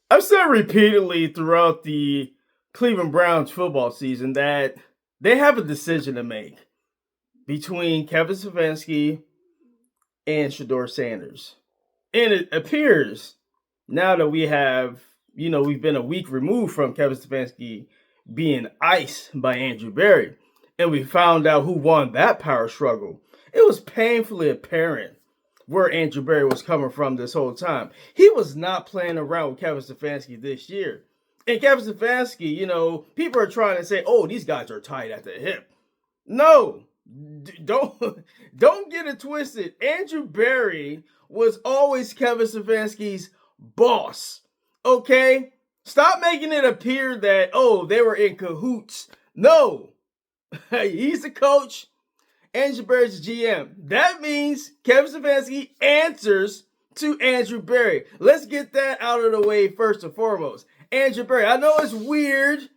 I've said repeatedly throughout the Cleveland Browns football season that they have a decision to make between Kevin Stefanski and Shedeur Sanders. And it appears now that we've been a week removed from Kevin Stefanski being iced by Andrew Berry, and we found out who won that power struggle. It was painfully apparent where Andrew Berry was coming from this whole time. He was not playing around with Kevin Stefanski this year. And Kevin Stefanski, people are trying to say, "Oh, these guys are tied at the hip." No, don't don't get it twisted. Andrew Berry was always Kevin Stefanski's boss. Okay? Stop making it appear that they were in cahoots. No. He's the coach. Andrew Berry's GM. That means Kevin Stefanski answers to Andrew Berry. Let's get that out of the way first and foremost. Andrew Berry. I know it's weird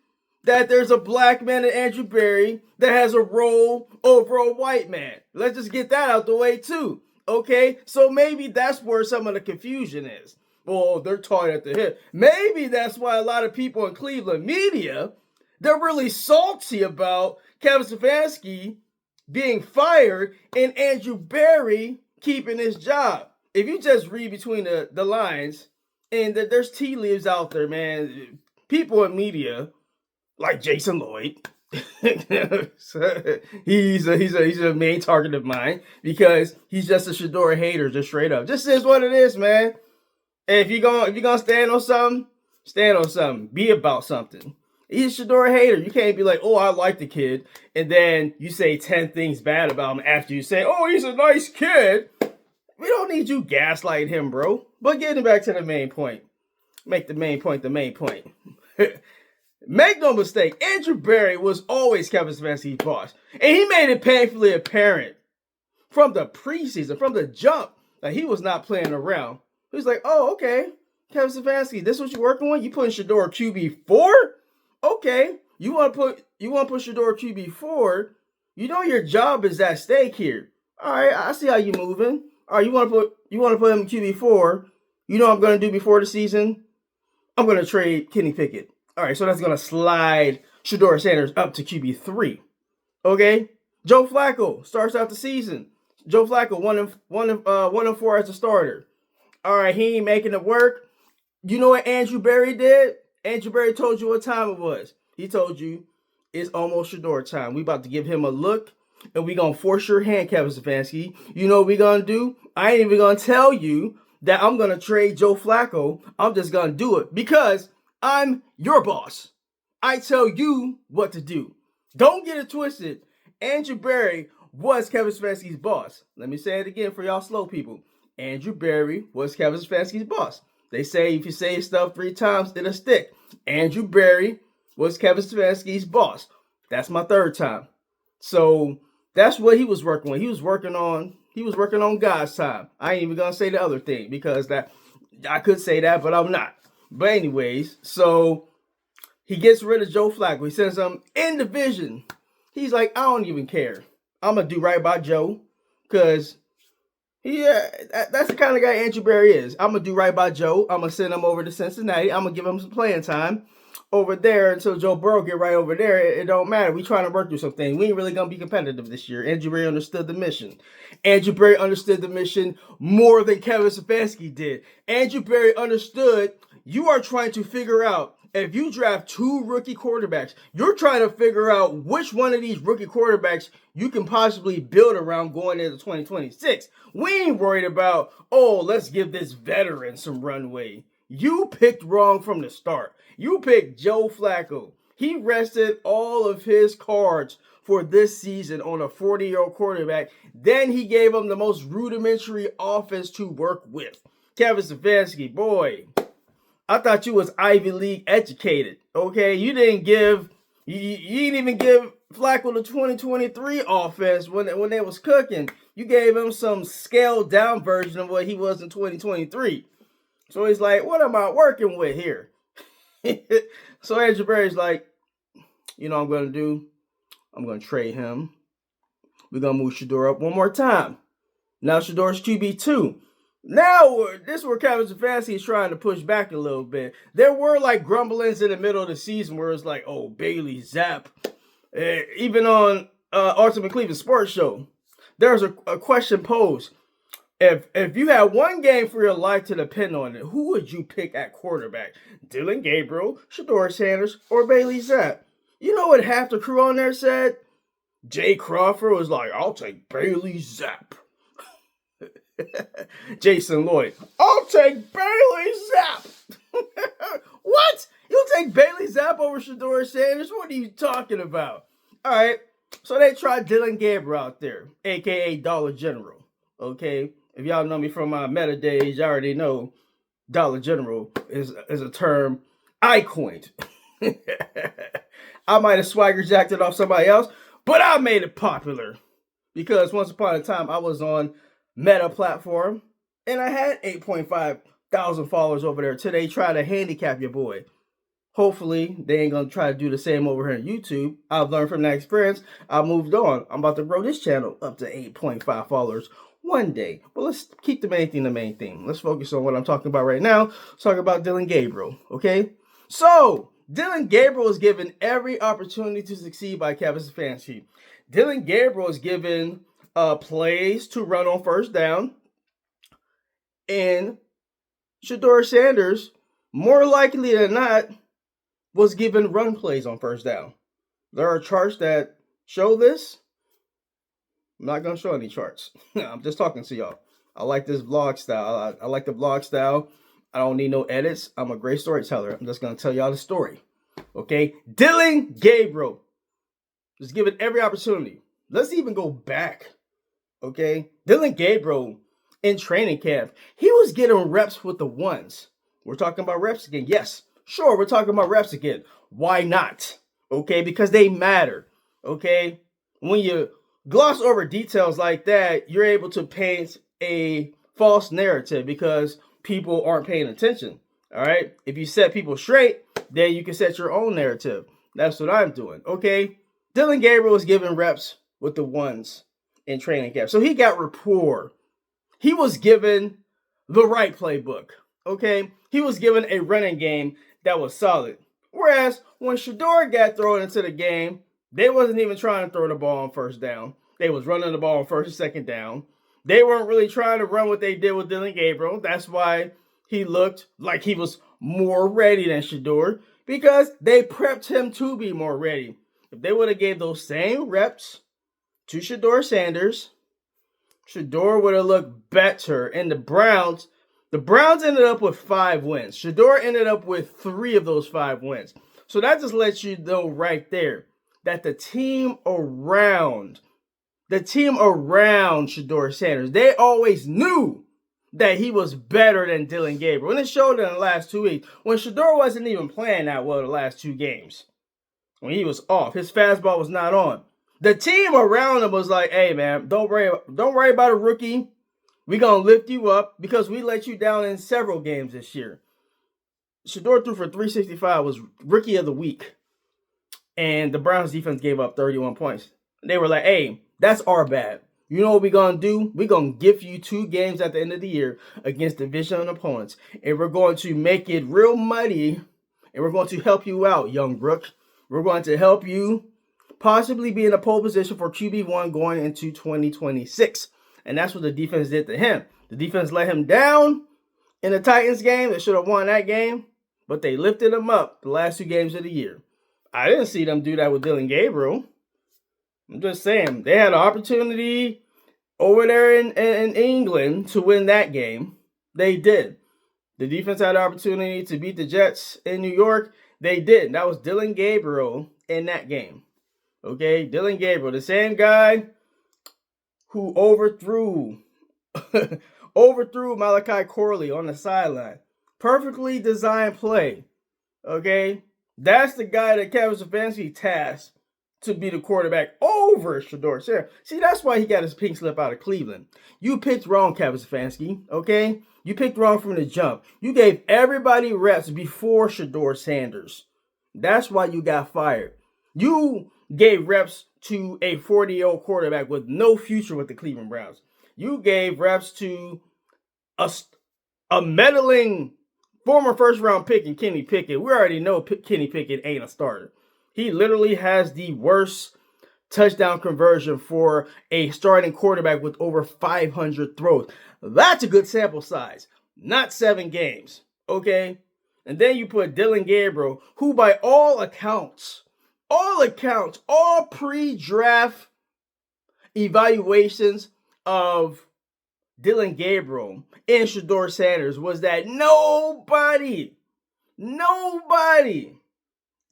that there's a black man in Andrew Berry that has a role over a white man. Let's just get that out the way too. Okay? So maybe that's where some of the confusion is. Well, they're tied at the hip. Maybe that's why a lot of people in Cleveland media, they're really salty about Kevin Stefanski being fired and Andrew Berry keeping his job. If you just read between the lines, and there's tea leaves out there, man. People in media, like Jason Lloyd, he's a main target of mine because he's just a Shedeur hater, just straight up. Just is what it is, man. And if you're gonna stand on something, be about something. He's a Shedeur hater. You can't be like, "Oh, I like the kid," and then you say 10 things bad about him after you say, "Oh, he's a nice kid." We don't need you gaslighting him, bro. But getting back to the main point. Make the main point the main point. Make no mistake, Andrew Berry was always Kevin Stefanski's boss. And he made it painfully apparent from the preseason, from the jump, that he was not playing around. He was like, "Oh, okay, Kevin Stefanski, this is what you're working with? You putting Shedeur QB4? Okay. You want to put Shedeur QB4? You know your job is at stake here. All right, I see how you moving. All right, you want to put him QB4? You know what I'm going to do before the season? I'm going to trade Kenny Pickett. All right, so that's going to slide Shedeur Sanders up to QB3. Okay? Joe Flacco starts out the season. Joe Flacco 1-4 as a starter. All right, he ain't making it work. You know what Andrew Berry did? Andrew Berry told you what time it was. He told you it's almost Shedeur time. We about to give him a look, and we going to force your hand, Kevin Stefanski. You know what we going to do? I ain't even going to tell you that I'm going to trade Joe Flacco. I'm just going to do it because I'm your boss. I tell you what to do. Don't get it twisted. Andrew Berry was Kevin Stefanski's boss. Let me say it again for y'all slow people. Andrew Berry was Kevin Stefanski's boss. They say if you say stuff 3 times, it'll stick. Andrew Berry was Kevin Stefanski's boss. That's my 3rd time. So that's what he was working on. He was working on God's time. I ain't even gonna say the other thing because that I could say that, but I'm not. But anyways, so he gets rid of Joe Flacco. He sends him in division. He's like, I don't even care. I'm gonna do right by Joe because that's the kind of guy Andrew Berry is. I'm going to do right by Joe. I'm going to send him over to Cincinnati. I'm going to give him some playing time over there until Joe Burrow get right over there. It don't matter. We trying to work through something. We ain't really going to be competitive this year. Andrew Berry understood the mission. Andrew Berry understood the mission more than Kevin Stefanski did. Andrew Berry understood you are trying to figure out if you draft 2 rookie quarterbacks, you're trying to figure out which one of these rookie quarterbacks you can possibly build around going into 2026. We ain't worried about, let's give this veteran some runway. You picked wrong from the start. You picked Joe Flacco. He rested all of his cards for this season on a 40-year-old quarterback. Then he gave him the most rudimentary offense to work with. Kevin Stefanski, boy, I thought you was Ivy League educated, okay? You didn't even give Flacco the 2023 offense when they was cooking. You gave him some scaled down version of what he was in 2023. So he's like, what am I working with here? So Andrew Berry's like, you know what I'm going to do? I'm going to trade him. We're going to move Shedeur up one more time. Now Shedeur's QB2. Now, this is where Kevin Stefanski is trying to push back a little bit. There were like grumblings in the middle of the season where it's like, oh, Bailey Zapp. Even on Ultimate Cleveland Sports Show, there's a question posed. If you had one game for your life to depend on it, who would you pick at quarterback? Dillon Gabriel, Shedeur Sanders, or Bailey Zapp? You know what half the crew on there said? Jay Crawford was like, I'll take Bailey Zapp. Jason Lloyd, I'll take Bailey Zapp. What? You'll take Bailey Zapp over Shedeur Sanders? What are you talking about? All right, so they tried Dillon Gabriel out there, a.k.a. Dollar General, okay? If y'all know me from my meta days, you already know Dollar General is a term I coined. I might have swagger jacked it off somebody else, but I made it popular because once upon a time I was on Meta platform and I had 8.5 thousand followers over there till they try to handicap your boy. Hopefully they ain't gonna try to do the same over here on YouTube. I've learned from that experience. I moved on. I'm about to grow this channel up to 8.5 followers one day. But let's keep the main thing. Let's focus on what I'm talking about right now. Let's talk about Dillon Gabriel, okay? So, Dillon Gabriel is given every opportunity to succeed by Kevin Stefanski. Dillon Gabriel is given plays to run on first down. And Shedeur Sanders, more likely than not, was given run plays on first down. There are charts that show this. I'm not going to show any charts. I'm just talking to y'all. I like this vlog style. I like the vlog style. I don't need no edits. I'm a great storyteller. I'm just going to tell y'all the story. Okay? Dillon Gabriel was given every opportunity. Let's even go back. Okay? Dillon Gabriel, in training camp, he was getting reps with the ones. We're talking about reps again. Yes, sure, we're talking about reps again. Why not? Okay? Because they matter. Okay? When you gloss over details like that, you're able to paint a false narrative because people aren't paying attention. All right? If you set people straight, then you can set your own narrative. That's what I'm doing. Okay? Dillon Gabriel was given reps with the ones in training camp. So he got rapport. He was given the right playbook. Okay? He was given a running game that was solid. Whereas when Shedeur got thrown into the game, they wasn't even trying to throw the ball on first down. They was running the ball on first and second down. They weren't really trying to run what they did with Dillon Gabriel. That's why he looked like he was more ready than Shedeur, because they prepped him to be more ready. If they would have gave those same reps to Shedeur Sanders, Shedeur would have looked better. And the Browns ended up with 5 wins. Shedeur ended up with 3 of those 5 wins. So that just lets you know right there that the team around Shedeur Sanders, they always knew that he was better than Dillon Gabriel. And it showed in the last 2 weeks when Shedeur wasn't even playing that well the last 2 games. When he was off, his fastball was not on. The team around him was like, hey man, don't worry about a rookie. We're going to lift you up because we let you down in several games this year. Shedeur threw for 365, was rookie of the week. And the Browns defense gave up 31 points. They were like, hey, that's our bad. You know what we're going to do? We're going to give you 2 games at the end of the year against division opponents. And we're going to make it real muddy. And we're going to help you out, young Rook. We're going to help you possibly be in a pole position for QB1 going into 2026. And that's what the defense did to him. The defense let him down in the Titans game. They should have won that game. But they lifted him up the last 2 games of the year. I didn't see them do that with Dillon Gabriel. I'm just saying, they had an opportunity over there in England to win that game. They did. The defense had an opportunity to beat the Jets in New York. They did. That was Dillon Gabriel in that game. Okay, Dillon Gabriel, the same guy who overthrew Malachi Corley on the sideline. Perfectly designed play. Okay, that's the guy that Kevin Stefanski tasked to be the quarterback over Shedeur Sanders. See, that's why he got his pink slip out of Cleveland. You picked wrong, Kevin Stefanski, okay? You picked wrong from the jump. You gave everybody reps before Shedeur Sanders. That's why you got fired. You gave reps to a 40-year-old quarterback with no future with the Cleveland Browns. You gave reps to a meddling former first-round pick in Kenny Pickett. We already know Kenny Pickett ain't a starter. He literally has the worst touchdown conversion for a starting quarterback with over 500 throws. That's a good sample size, not 7 games, okay? And then you put Dillon Gabriel, who by all accounts, all pre-draft evaluations of Dillon Gabriel and Shedeur Sanders was that nobody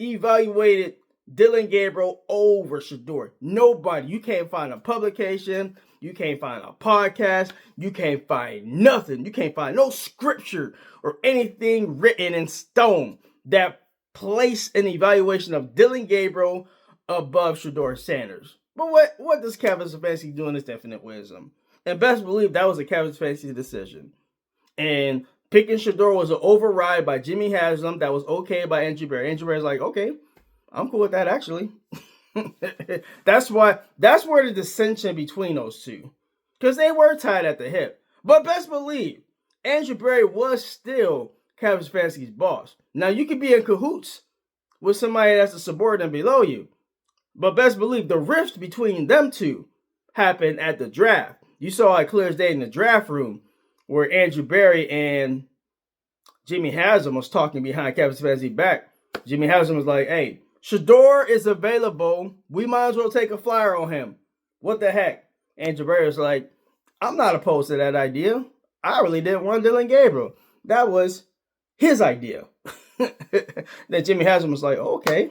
evaluated Dillon Gabriel over Shedeur. Nobody. You can't find a publication. You can't find a podcast. You can't find nothing. You can't find no scripture or anything written in stone that place an evaluation of Dillon Gabriel above Shedeur Sanders. But what does Kevin Stefanski do in his infinite wisdom? And best believe that was a Kevin Stefanski decision. And picking Shedeur was an override by Jimmy Haslam that was okay by Andrew Berry. Andrew Berry's like, okay, I'm cool with that actually. That's where the dissension between those two. Because they were tied at the hip. But best believe, Andrew Berry was still Kevin Stefanski's boss. Now you could be in cahoots with somebody that's a subordinate below you. But best believe the rift between them two happened at the draft. You saw it clear as day in the draft room where Andrew Berry and Jimmy Haslam was talking behind Kevin Stefanski's back. Jimmy Haslam was like, hey, Shedeur is available. We might as well take a flyer on him. What the heck? Andrew Berry was like, I'm not opposed to that idea. I really didn't want Dillon Gabriel. That was his idea. Then Jimmy Haslam was like, okay,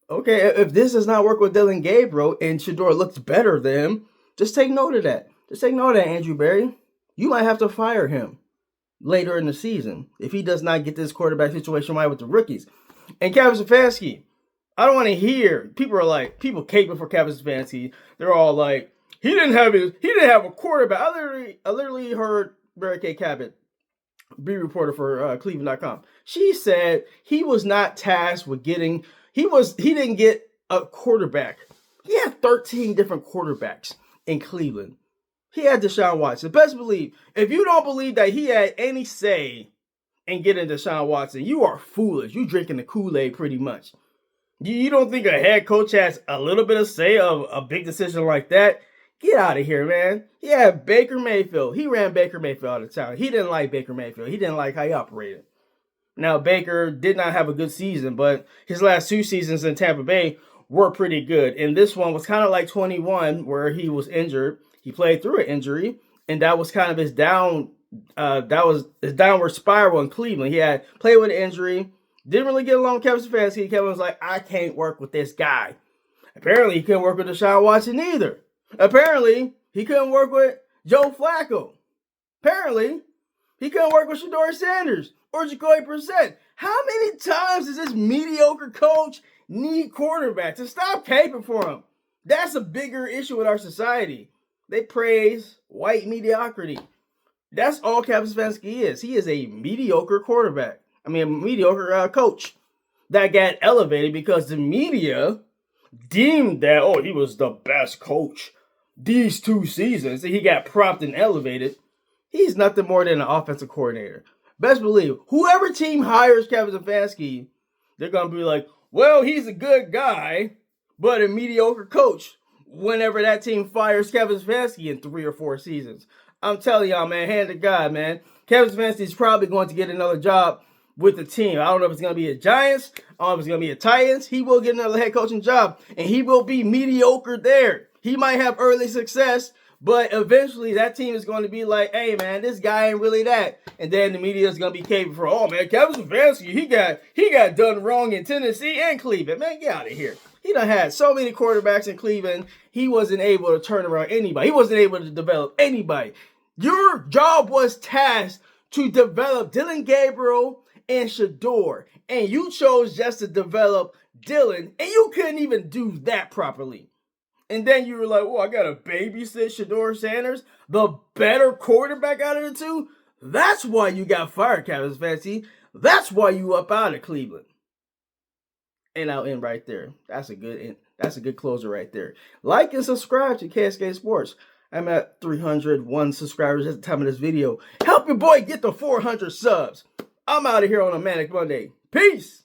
if this does not work with Dillon Gabriel and Shedeur looks better than him, just take note of that. Just take note of that, Andrew Berry. You might have to fire him later in the season if he does not get this quarterback situation right with the rookies. And Kevin Stefanski, I don't want to hear people caping for Kevin Stefanski. They're all like, he didn't have a quarterback. I literally heard Mary Kay Cabot, beat reporter for Cleveland.com. She said he was not tasked with getting. He didn't get a quarterback. He had 13 different quarterbacks in Cleveland. He had Deshaun Watson. Best believe, if you don't believe that he had any say in getting Deshaun Watson, you are foolish. You drinking the Kool-Aid pretty much. You don't think a head coach has a little bit of say of a big decision like that? Get out of here, man. He had Baker Mayfield. He ran Baker Mayfield out of town. He didn't like Baker Mayfield. He didn't like how he operated. Now, Baker did not have a good season, but his last 2 seasons in Tampa Bay were pretty good. And this one was kind of like 21, where he was injured. He played through an injury, and that was kind of his downward spiral in Cleveland. He had played with an injury, didn't really get along with Kevin Stefanski. Kevin was like, I can't work with this guy. Apparently, he couldn't work with Deshaun Watson either. Apparently, he couldn't work with Joe Flacco. Apparently, he couldn't work with Shedeur Sanders or Jacoby Brissett. How many times does this mediocre coach need quarterbacks? To stop caping for him. That's a bigger issue with our society. They praise white mediocrity. That's all Kevin Stefanski is. He is a mediocre quarterback. A mediocre coach that got elevated because the media deemed that, he was the best coach these 2 seasons. And he got propped and elevated. He's nothing more than an offensive coordinator. Best believe, whoever team hires Kevin Stefanski, they're going to be like, well, he's a good guy, but a mediocre coach whenever that team fires Kevin Stefanski in 3 or 4 seasons. I'm telling y'all, man, hand to God, man. Kevin Stefanski is probably going to get another job with the team. I don't know if it's going to be a Giants. I don't know if it's going to be a Titans. He will get another head coaching job, and he will be mediocre there. He might have early success, but eventually that team is going to be like, hey, man, this guy ain't really that. And then the media is going to be capable for, oh, man, Kevin Stefanski, he got done wrong in Tennessee and Cleveland. Man, get out of here. He done had so many quarterbacks in Cleveland, he wasn't able to turn around anybody. He wasn't able to develop anybody. Your job was tasked to develop Dillon Gabriel and Shedeur, and you chose just to develop Dillon, and you couldn't even do that properly. And then you were like, I got to babysit Shedeur Sanders, the better quarterback out of the 2. That's why you got fired, Kevin Stefanski. That's why you up out of Cleveland. And I'll end right there. That's a good closer right there. Like and subscribe to KSK Sports. I'm at 301 subscribers at the time of this video. Help your boy get to 400 subs. I'm out of here on a Manic Monday. Peace.